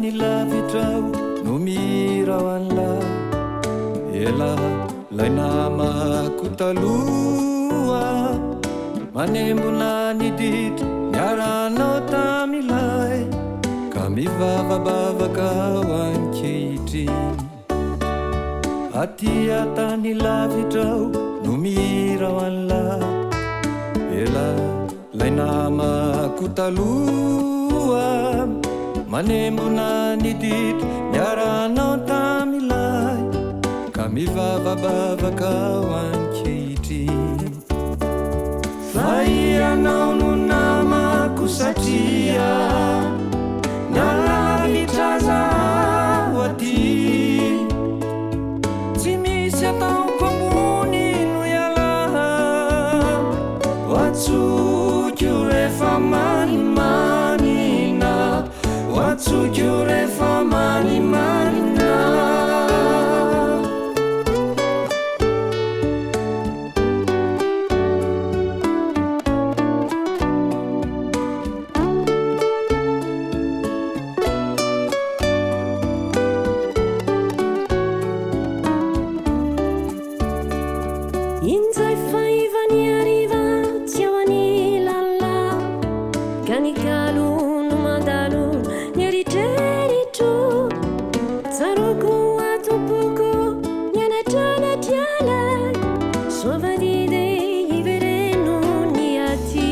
tany lavitrao no mirao anla ela lay namako taloha manembona niditra niaranao tamilay ka mivavabavaka ho ankehitriny atia tany lavitrao no mirao anla ela lay namako taloha manembona niditra niaranao tamilay ka mivavabavaka ho ankehitriny fa ianao no namako satria nalavitra zaho aty tsy misy ataoko ambony no ialaha hoatsoko rehefa manimanina hoatsoko rehefa manimanina Inzay faivany ariva tsy ao anilala ka nikalo no mandalo nieritreritra tsaroko atompoko nianatranatriala soavadide ivereno ny aty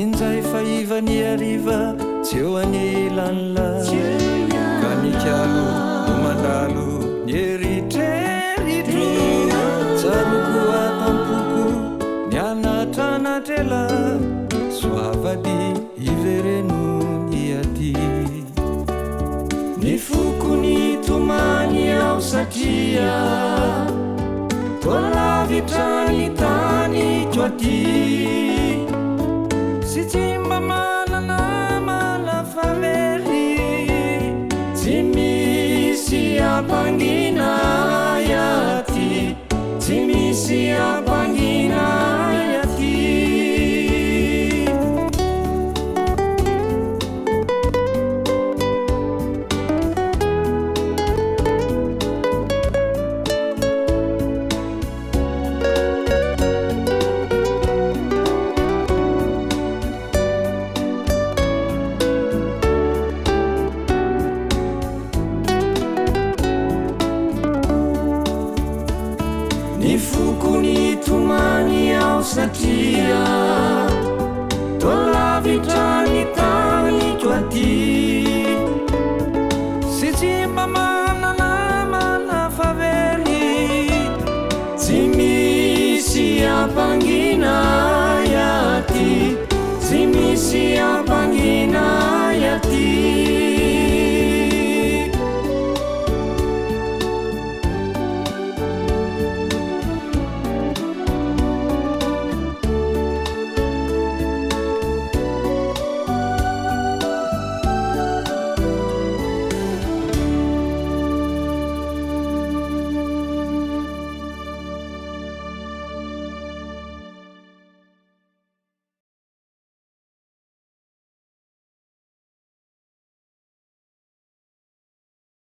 inzay faivany ariva tsy eo anilanla ka nikalo no mandalo nieritreritra tsaroko atampoko nianatranatrela soavady ivereno ny aty ny fokony tomany ao satria toalavitra ny taniko aty sy tsy mba manana malafamery tsy misy ampangina aty tsy misy ampangina aty ny fokony tomany ao satria toalavitra ny taniko aty sy tsy mba manana malafavery tsy misy ampangina aty tsy misy ampangina